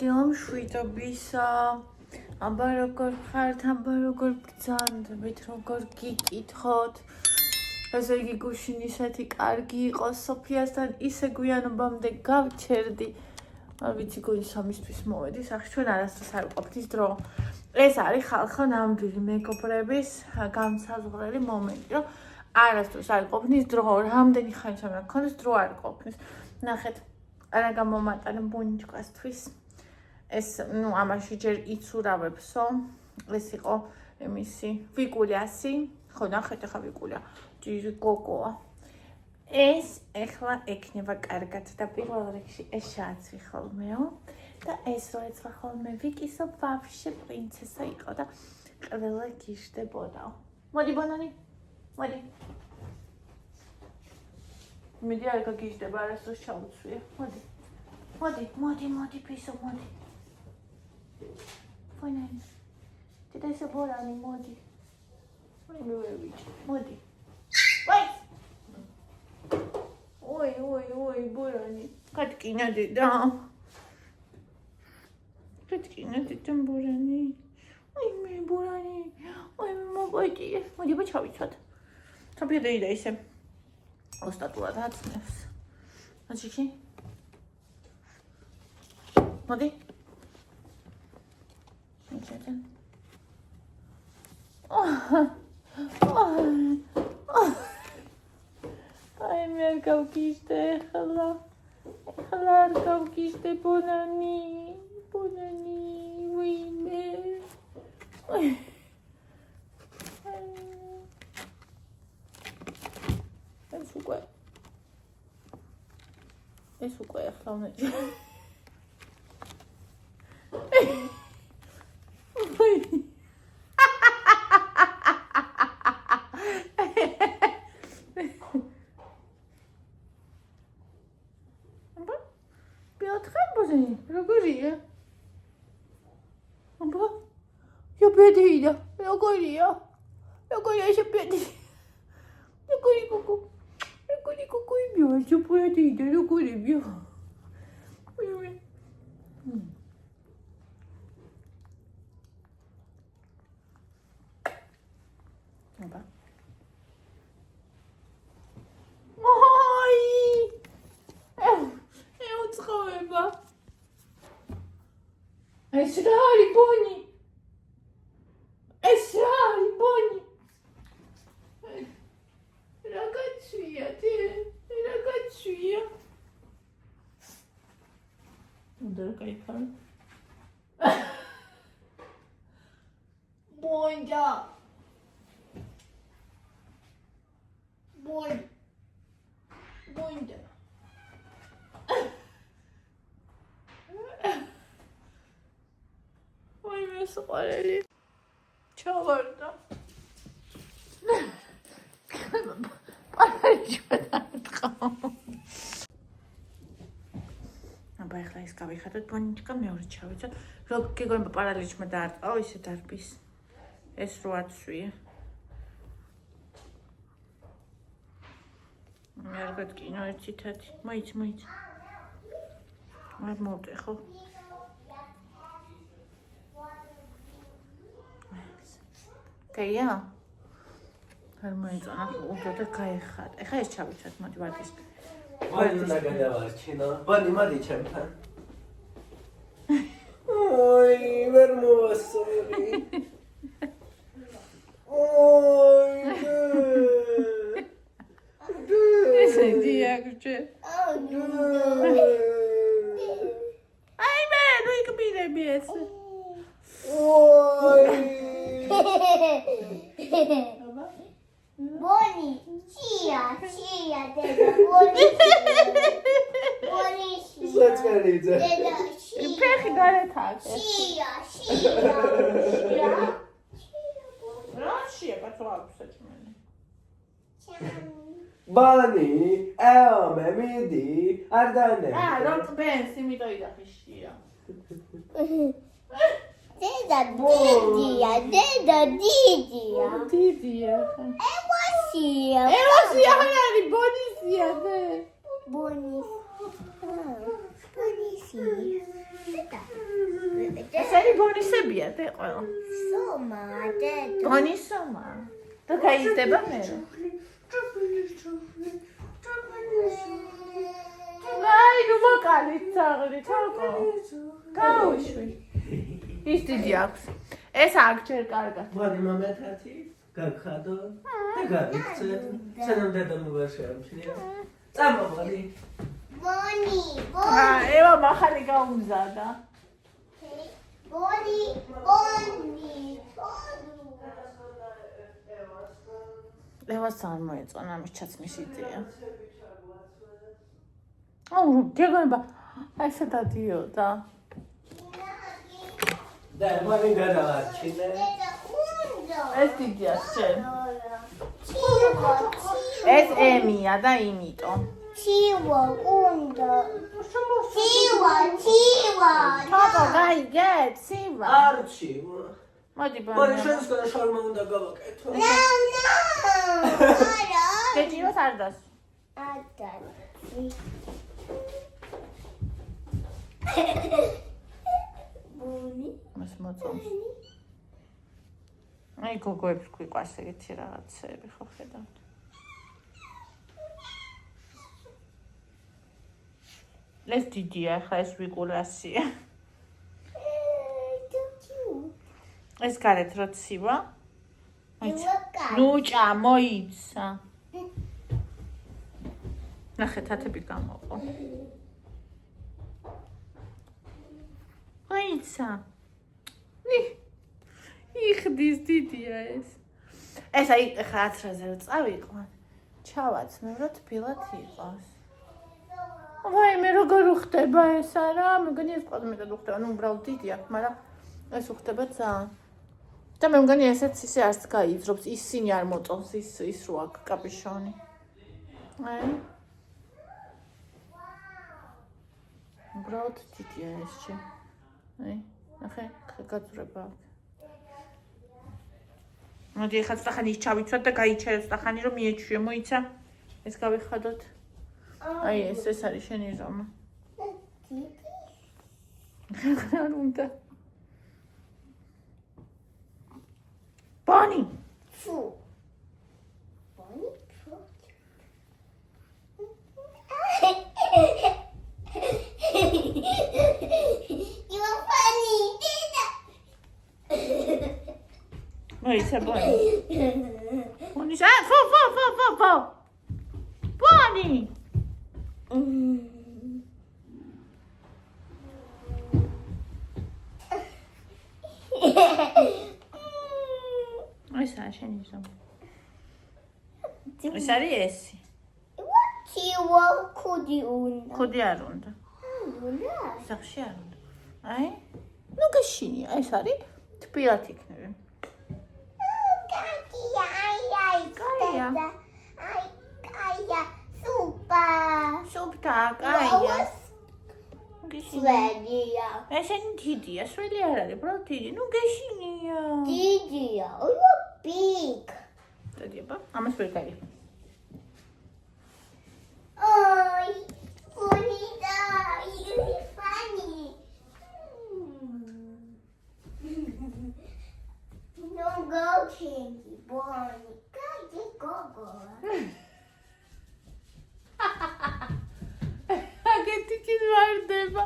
გელმშვიდობისა. აბა როგორ ხართ, აბა როგორ ბრძანდებით, როგორ გიკითხოთ. ესე იგი გუშინ ისეთი კარგი იყო სოფიასთან ისე გვიანობამდე გავჩერდი. არ ვიცი გონი სამისთვის მოვედი სახში ჩვენ არასდროს არ ვყოფთ დრო. ეს არის ხალხო ნამდვილი მეგობრების განსაზღვრელი მომენტი, რომ არასდროს არ ყოფნის დრო, რამდენი ხანი შემდგომ გქონდეს დრო არ ყოფნის. ნახეთ, არა გამომატანე ბუნჯკასთვის. ეს, ამაში ჯერ იცურავებსო. ეს იყო იმისი ვიკულიასი. ხო, ნახეთ ახლა ვიკულია. ჯირი გოგოა. ეს ეხლა ექნება კარგად და პირველ რიგში ეს შეაცვი ხოლმეო. და ეს რო ეცვა ხოლმე ვიკისო ვაფშე პრინცესა იყო და ყველა გიშდებოდაო. მოდი ბანანი, მოდი. მიდი არ გაგიშდება, არასდროს ჩაუცვია. მოდი. მოდი, პისო, მოდი. ბანანი. დედასა ბორანი, მოდი. მოდი. ой, ბორანი. კატკინა დედა. კატკინა დედა ბორანი. მე ბორანი. მოგვიდი. მოდი ჩავიცვათ. თაფიდა იდა ისე. ოსტატულად აცნებს. აჩიქი. მოდი. მიჩეთენ. აი მე არ გავგიშდე ახლა არ გავგიშდე ბონანი ვინმე ეს უკვე ახლა უნდა როგორია? აბა, ბედია, როგორია ეს ბედი? როგორი კუკუ იმია, ბედია, როგორია? აბა. უცხოება. ეს რა არის ბონი? რა გაჩვია? უნდა გაიფარე. ბონჯა. ბონჯა. სიყვარელი ჩავარდა. პარალიჭმა დაარტყა. აბა ახლა ის გავიხადოთ ბონიჩკა, მეორე ჩავიცოთ. რო გეგონება პარალიჭმა დაარტყაო, ისე დარბის. ეს რო აცვია. მე არ გატკინო ერთ ციტატი. მოიც. არ მოვდე ხო? კაია? არ მოიწონა, უბრალოდ გაიხად. ეხლა ეს ჩავიცვათ, მოდი ვარდის. ვარდისნა გადავარჩინო. მოდი ჩემთან. ой, ვერ მოვასწორი. ესე დიაგრჯე. აი მე, ნუ იქბირები ეს. Boni, chia, deda, boni. Საწყერიძე. Deda, ფეხი გარეთაკე. chia. რა შია კაცოებს საჭმელი. ბანი, ემე მიდი, არ დანე. რომ ტბენს, იმიტომ იდახიშია. Deda, didია. დიდია. Ევასია. ევასია არის ბონისია. Bonis. ეს არის ბონისებია და ყველა. Soma, deda. ბონისომა. და გაიზრდება მე. აი, ნუ მოკალით წაღრი, თოკო. გაუშვი. ის დიდი აქვს. ეს აქ ჯერ კარგად. ბანი მომეთათი, გაგხადო და გავიქცე. სანამ დედამ ვერ შეამჩნია. წამოვალი. Boni, ევა მახალი გაუმზადა. boni. ევას არ მოეწონა ამის ჩაცმის იდეა. აუ, გეგონება, აი ესე დადიოდა. და ბანი გადავარჩინე. Deda undo. ეს დიდია შენ. Chivo. ეს ემია და იმიტომ. Chivo undo. თოკო, გაიგე, ცივა. არჩი. მოდი ბანი ბანი. შენსკენ შორმა უნდა გავაკეთო. No. Ara. გეჭიროს არ დას. Ada. Boni. მას მოწონს. აი გოგოებს გვიყვარს ეგეთი რაღაცები, ხო ხედავთ. ეს დიდია, ხა ეს ვიკულასია. ეს გარეთ რო ცივა. ნუ ჭამოიცა. ნახე, თათები გამოყო. აიცა. იხდის დიდია ეს. ეს აი ხა 10-ზე რო წავიყვან. ჩავაცმევ, თბილად იყოს. ვაი, მე როგორ უხდება ეს არა? მეგონი ეს ყველა მეტად უხდება, ნუ უბრალოდ დიდი აქვს, მაგრამ ეს უხდება ძალიან. და მე მგონი ესეც ისე არც გაიძრობს, ისინი არ მოწონს ის რო აქვს კაპიშონი. აი. უბრალოდ დიდია ეს ჩი. აი, ნახე, გაძრება აქვს. მოდი ახლა სტახანი ჩავიცვათ და გაიჩერეთ სტახანი რომ მიეჩვიო, მოიცა? ეს გავიხადოთ. აი ეს არის შენი ზომა. არ უნდა. ბანი. Fu. Boni. You are funny, Deda. მოიცა ბანი. ბანი, ფო. ბანი. ეს არის შენი ზომა. ეს არის ესი. Chivo kudi undo. ხოდი არ უნდა. Undo. სახში არ უნდა. აი, ნუ გაშინია, ეს არის თბილად იქნება. Kaya. Super. სუფთა, კაია. Swedia. ესენი დიდია, შველი არ არის, უბრალოდ დიდი. ნუ გაშინია. Didia. Oh, you're big. დადიება, ამას ვერ გაიგე. Oh, Bonita. You're funny. No go, Kinky boy. Go. აგეთი კი ვარდება.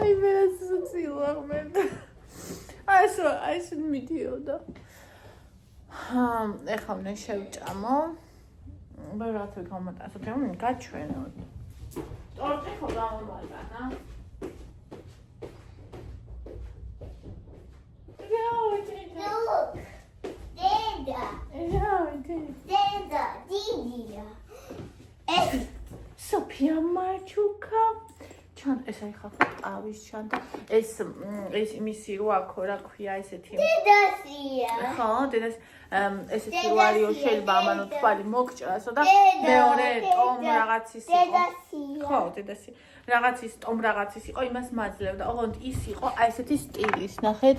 აი მე სუცილა მე. აი მიდიოდა. ეხლა მე შევჭამო. მე რატო გამოტასო, თემ გაჩვენო. ტორტი ხო გამომატანა? Look. Deda. Deda. Didia. სოფია მარჩუკა. ჩან ეს აი ხალხო ყავის ჩან და ეს მისი რო აქო რა ქვია ესეთი. Dedasia. ხო, დედას ესეთი რო არისო შეიძლება ამანო თვალი მოგჭრასო და მეორე ტომ რაღაცის იყო. Dedasia. ხო, დედასი რაღაცის ტომ რაღაცის იყო, იმას მაძლევდა. ოღონდ ის იყო აი ესეთი სტილის, ნახეთ.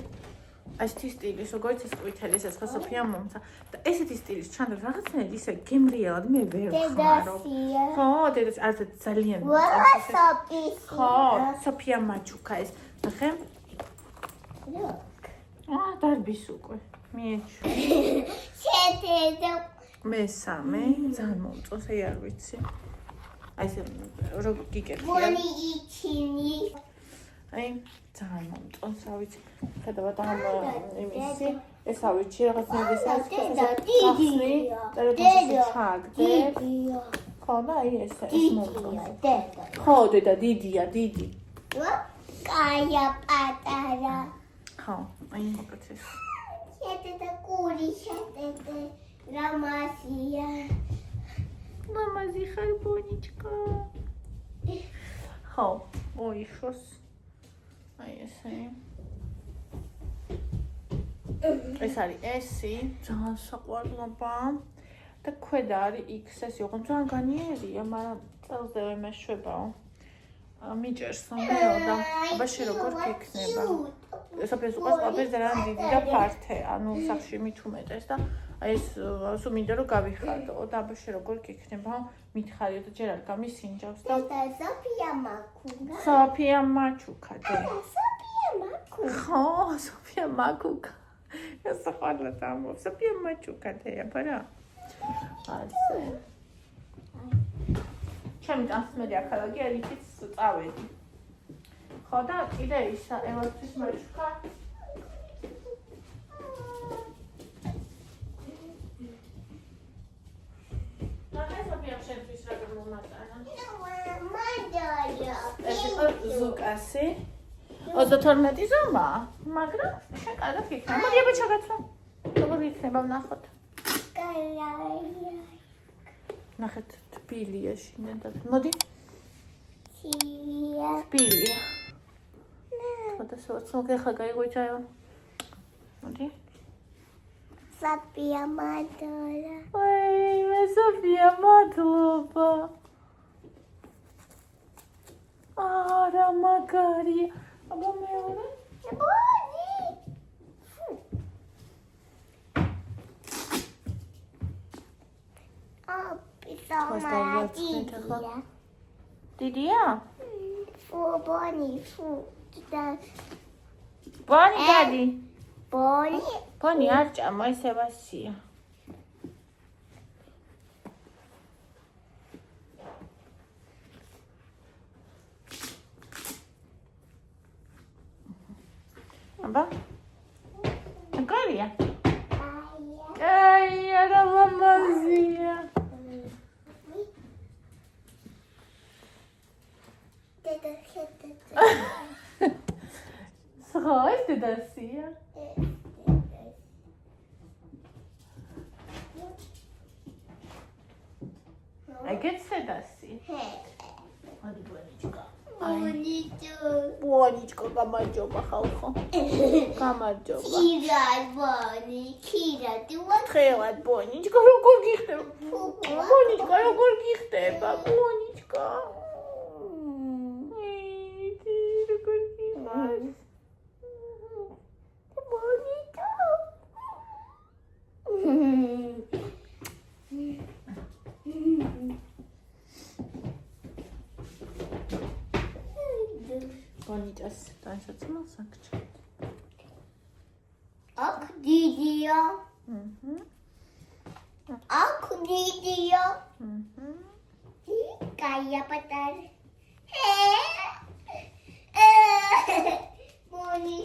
ასეთი სტილის, როგორც ეს ყვითელი, ეს ხო სოფია მომცა და ესეთი სტილის ჩანდა რაღაცნაირად ისე გემრიელად მე ვერ ვხმარო. დედასია. ხო, დედას არც ძალიან. ვასაპის. ხო, სოფია მაჩუკა ეს. ნახე? Look. დარბის უკვე. მიეჩვი. შედედო. მესამე, ძალიან მომწონს, არ ვიცი. აი ეს როგორ გიგებია. ბონი იჩინი. აი, ძალიან მომწონს, რა ვიცი. ხედავთ ამ იმისი, ეს ავიჩი რაღაცნაირად ეს არის. დიდია. დიდია. ხო, და აი ეს მომწონს. დედა. ხო, დედა, დიდია, დიდი. კაია პატარა. ხო, აი მოკაცეს. შედედო კური შედედო. რამასია. მამაზი ხარ ბონიჩკა. ხო, ოიშოს. აი ესე. ეს არის ესი, ძალიან საყვარლობა. და ქვედა არის XS, იყო ძალიან განიერია, მაგრამ წელსდევე მეშვებაო. მიჭერს მომეო და აბა შე როგორ გიქნება? სოფიას უყურს ყველაფერი ძალიან დიდი და ფართე, ანუ სახში მით უმეტეს და აი ეს სულ მინდა რომ გავიხარდო და აბა შე როგორ გიქნება? მითხარიო და ჯერ არ გამისინჯავს და სოფია მაკუგა. სოფია მაჩუკა და სოფია მაკუგა. ხო, სოფია მაკუკა. ეს საყვარლად ამბობ, სოფია მაჩუკა და აბა რა. ასე. ჩემი წამსმელი აქალაგი არიცით წავედი. ხო და კიდე ისა ევასთვის მაჩუკა. ეს იყო ზუკასი. 32 ზომა, მაგრამ შენ კარგად იქნება. მოდი აბა ჩაგაცვა. როგორ იქნება ვნახოთ. ნახეთ, თბილია შინადად. მოდი. თბილია. ხოდა სულ ხა გაიღვიძაო. მოდი. სოფია მადლობა. ой, სოფია მადლობა. რა მაგარია. აბა მეორე. ბონი. პიზამადია. დიდია? ბონი. ბონი გადი. ბონი. ბონი არ ჭამა, ეს ევასია. აბა? მაგარია? აი, რა მამაზია. დედა შედედო. სხვა ეს დედასია. ეგეც დედასი. მოდი ბონიჩკა. ბონიჩკა, გამარჯობა ხალხო. გამარჯობა. ქირად ბონი, ქირად ვარ. თხევად ბონიჩკა, როგორ გიხდება? ბონიჩკა, როგორ გიხდება? ბონიჩკა. როგორ გიხდება? ბონიჭას განსაცმელს აქ. აქ დიდია. აქ დიდია. კაია პატარა. ბონი.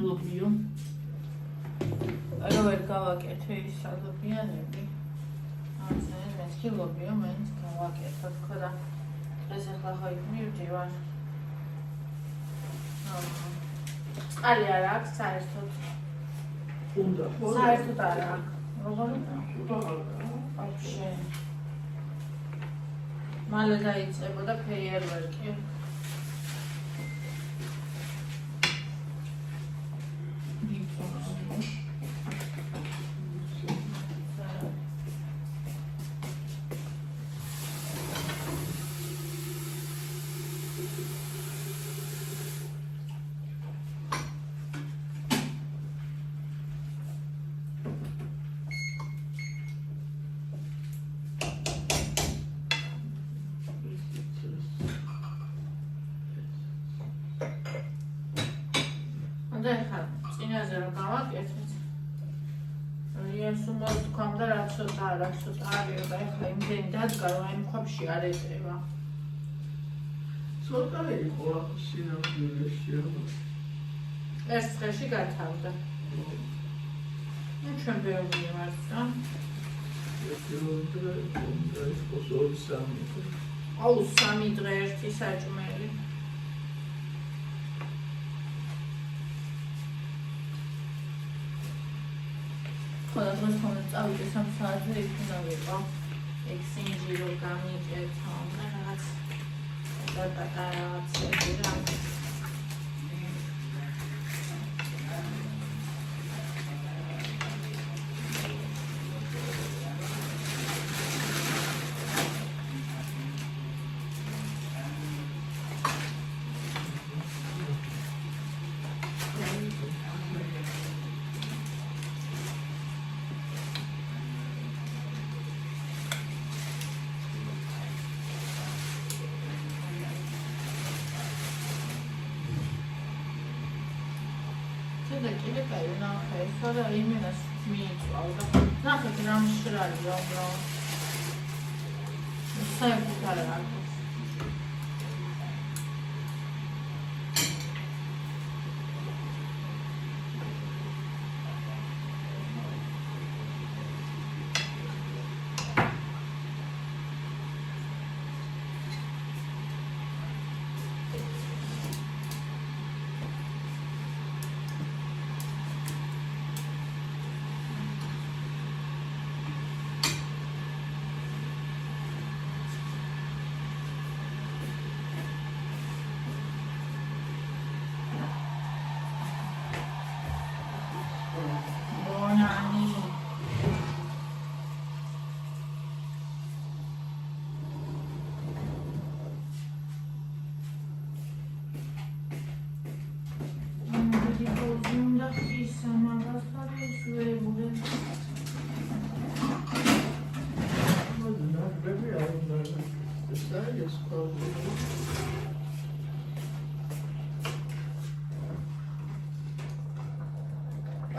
ლობიო. რა ვერ გავაკეთე ის სალობიანები. ასე მე კი ლობიო მეც გავაკეთე თქო და ეს ახლა ხო იქ მივდივარ. წყალი არ აქვს საერთოდ. უნდა. საერთოდ არ აქვს. როგორ? вообще. მალე დაიწყებოდა ფეიერვერკი. და ეხლა წინაზე რომ გავაკეთეთ. ეს უნდა თქვა რა ცოტა არის და ეხლა იმდენი დადგა რომ აი მქვაფში არ ეტევა. ცოტა იყო სინამდვილეში. ეს დღეში გათავდა. ჩვენ ბევრი ვართ და აუ 3 დღე ერთი საჭმელი. ხოლო დღეს თუნდაც წავიდე 3 საათზე იქ უნდა ვიყო. ეგ სინჯი რო გამიკეთო და რაღაც პატარა რაღაცები რა. და კიდე კაი ნახე, ეს რა იმენას მიიწვავდა. ნახეთ რა მშრალი რა. საერთოდ არ აქვს.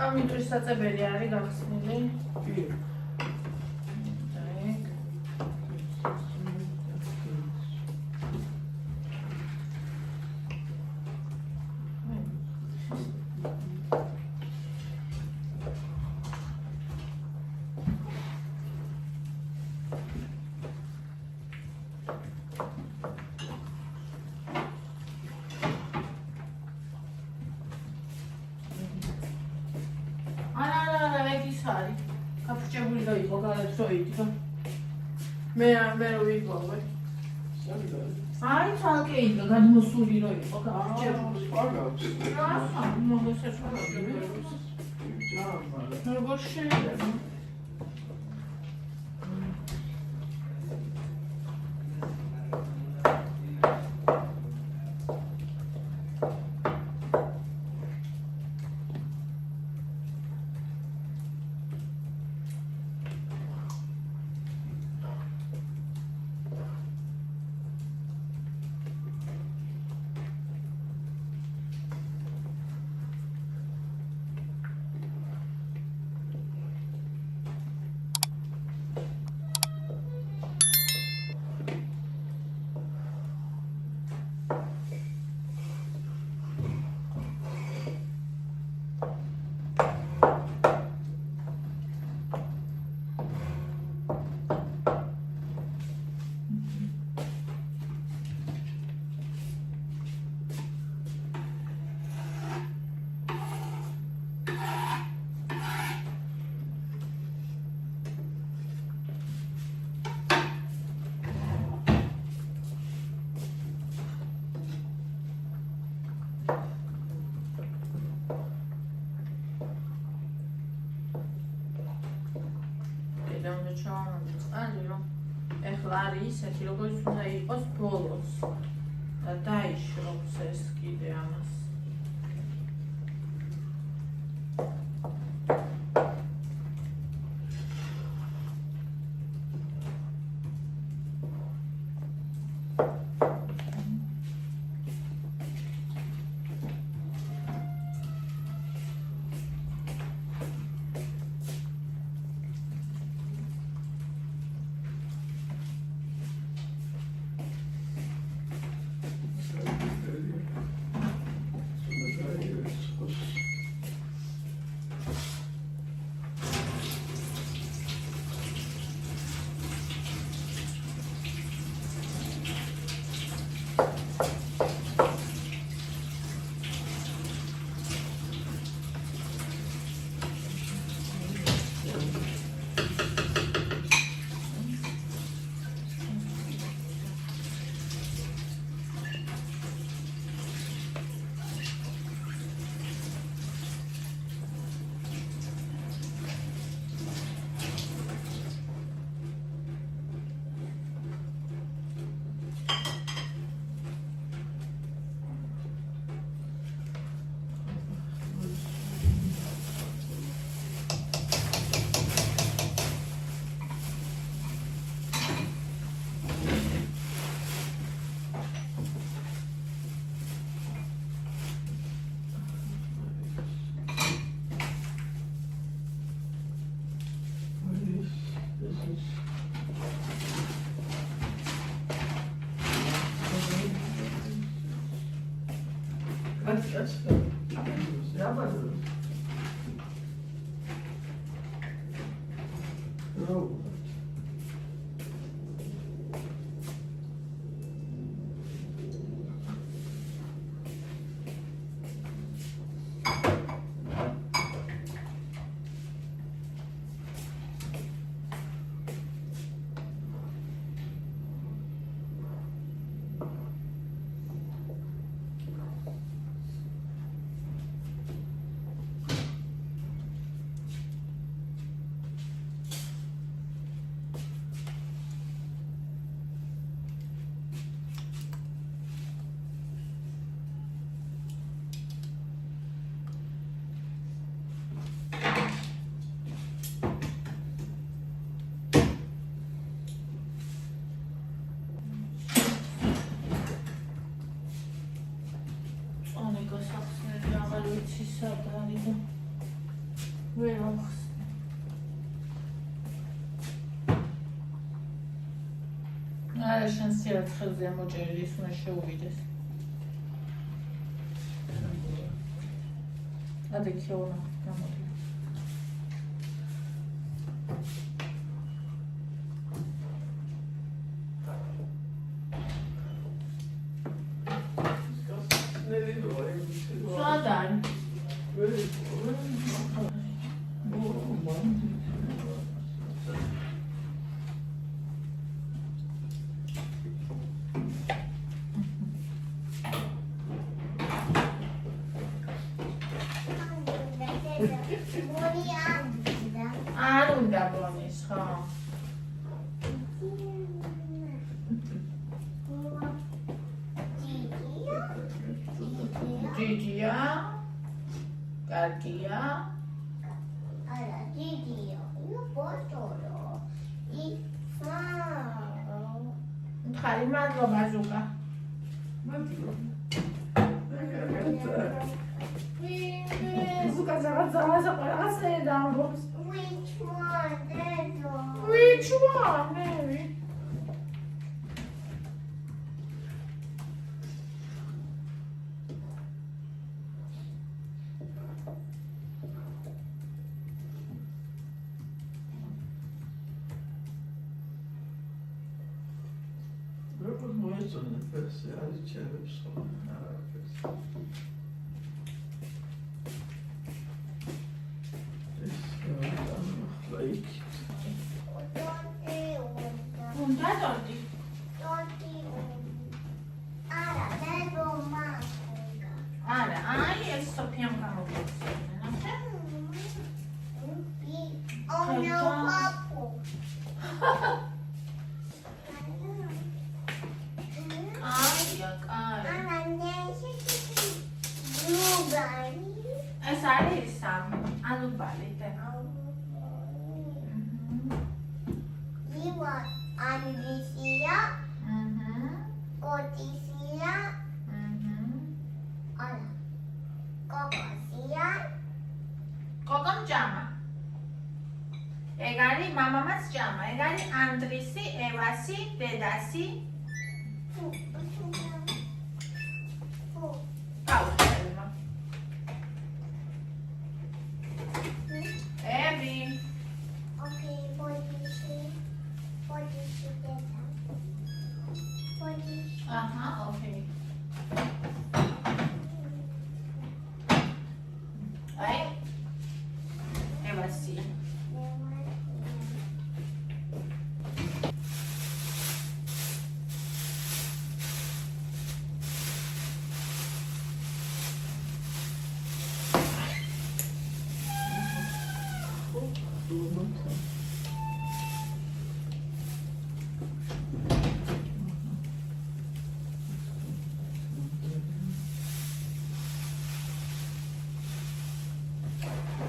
ამიტომ საწებელი არის გახსნილი. კი. გაფრჩებული და იყო გადაწყვეტი. მე რო ვიგვავე. აი თალკე იყო გადმოსული რო იყო გაფრჩებული. რა, მოგესწრაფები. როგორ შეიძლება? ახლა არის ისეთი, როგორც უნდა იყოს ბოლოს და დაიშრობს ეს კიდე ამას. არა შენ სიარცხელზე მოჭერილი ის უნდა შეუვიდეს. ადი ქეონა გამოდი. Suadan. არ უნდა ბონის, ხო? ჯიჯია? კარგია? არა, დიდია. ნუ ბოჭორო. მითხარი, მადლობა ზუკა. ზუკა რაღაცა ყველაფერი ამბობს. Which one, Dado? Which one, Mary? Როგორც მოეწონა ფერსი არის ჩერებს ხოლმე არაფერს. უნდა დორტი. არა, აი ეს სოფიამ გამოგეცემა. Andrisia, Cotisia, ala, Cocosia, კოკომ ჭამა. ეგ არის მამამაც ჭამა. ეგ არის ანდრისი, ევასი, დედასი. გაუშვება. ები. Okay, Bodhishi, Deda. Bodhishi. აჰა, ოკეი. აი. ევასი.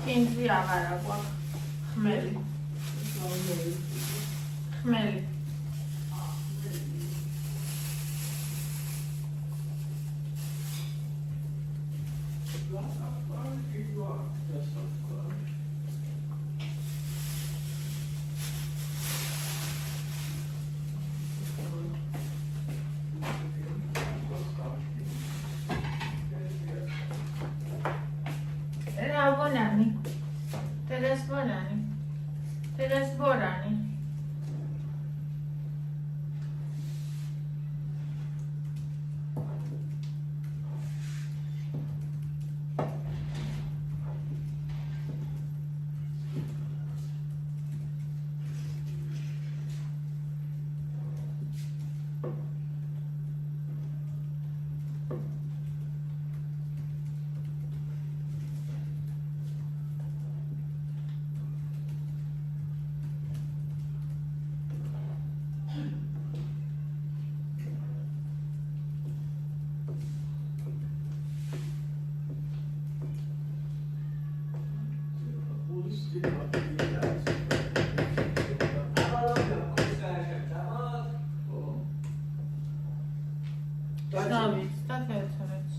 კინძი აღარა გვაქვს. ხმელი. ხმელი. რა ბონანი? დედას ბონანი. დედას ბორანი. დავით და თეთრიც.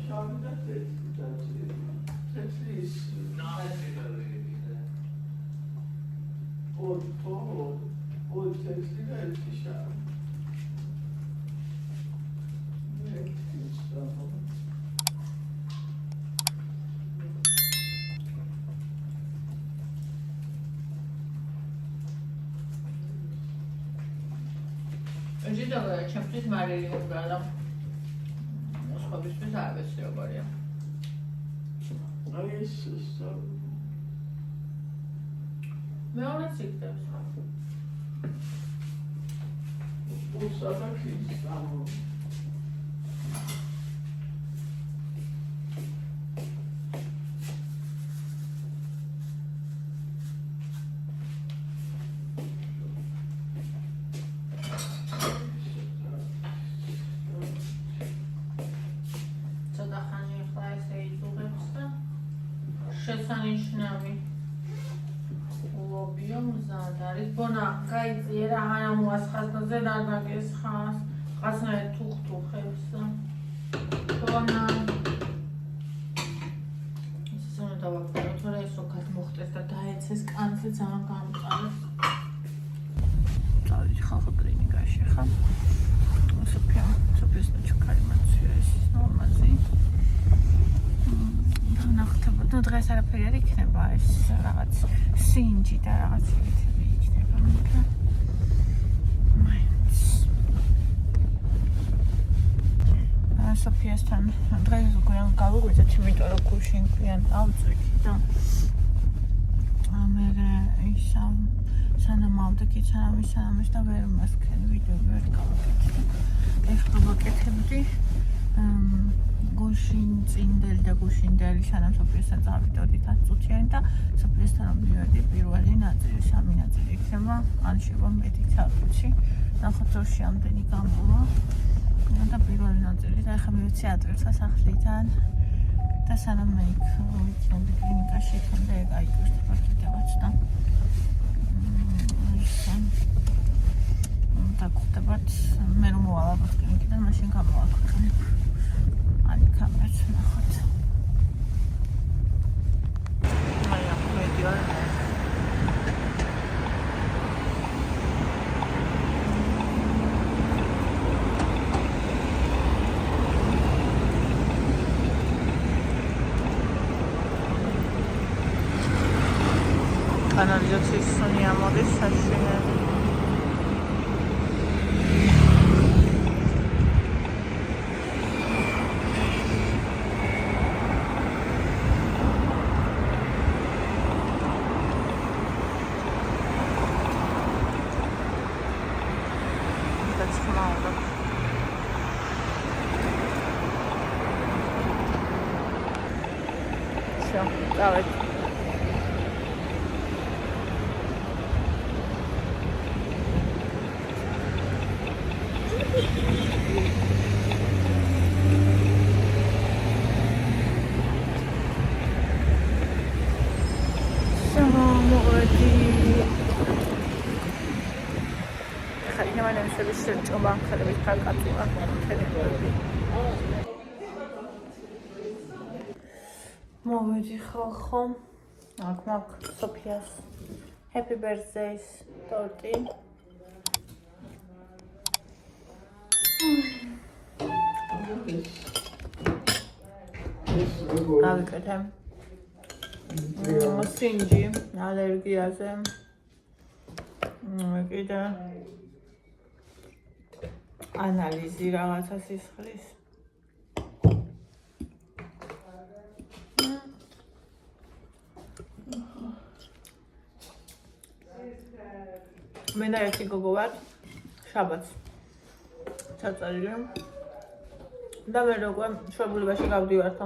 შავი და თეთრი. თეთრი ის ორი თეთრი და ერთი შავი. ჯიდოა ჩემთვის მარილი უნდა და სხვებისთვის არ ვიცი როგორია. აი ეს მეორეც იქნებს. უსადაქის ამო ცოტა ხანი ახლა ესე იწუღებს და შესანიშნავი ლობიო მზად არის. ბონა, გაიწიერა, არა მოასხასდა, ზედ არ დაგესხას. ყასნაირ თუხთუხებს. ბონა. ისე უნდა დავაფარო, თორე ეს უკათ მოხდეს და დაეცეს კანზე ძალიან გამყარებს. წავიდი ხალხო კლინიკაში ხა. სოფიას ნაჩუქარი მაცვია ეს ნორმაზი. ნახტება, ну დღეს არაფერი არ იქნება, ეს რაღაც სინჯი და რაღაც ვითები იქნება, მაგრამ მაინც. სოფიასთან დღეს გვიან გავუღვიძეთ, იმიტომ რომ გუშინ გვიან ავწვიქი და მე ისამ სანამ ავდექი, სანამ ის და ვერ მასქენ ვიდეო ვერ გავაკეთე. ეხლა ვაკეთებდი გუშინ წინდელი და გუშინდელი სანამ სოფიასთან წავიდოდით 10 წუთიანი და სოფიასთან მივედი პირველი ნაწილი, სამი ნაწილი იქნება, ან შევა მეტიც არ ვიცი. ნახოთ როში ამდენი გამოვა. და პირველი ნაწილი და ახლა მივეცი ადრესა სახლიდან და სანამ მე იქ ვიქნები კლინიკაში, თუნდაც ეგ აიკვირდება კიდევაც და ისე მოვალაბოთ იქიდან მაშინ გამოვაქვეყნებ. Ani კამერაც ნახოთ. აი აქ მედიორ. Kanalizაციის სუნი ამოდის საშინელი. Все, давай. მოვედი ხალხო. აქ მაქვს სოფიას happy birthday ტორტი. გავიკეთე. სინჯი ალერგიაზე. კიდე ანალიზი რაღაცა სისხლის. მე და ერთი გოგო ვარ, შაბათს ჩაწერილი და მე როგორ მშობლიობაში გავდივართო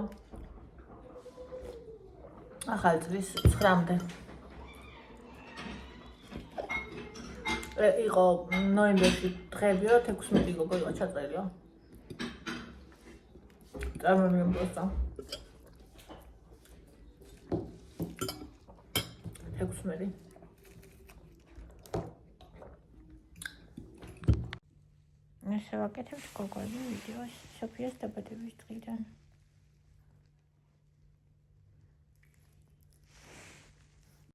ახალი წლის 9-მდე. იყო ნოემბერში დღეებიო, 16 გოგო იყო ჩაწერილი. წარმოვიდგინე просто 16. Nessa vaqueta ficou com a vídeo, só fiz esta para ter visto.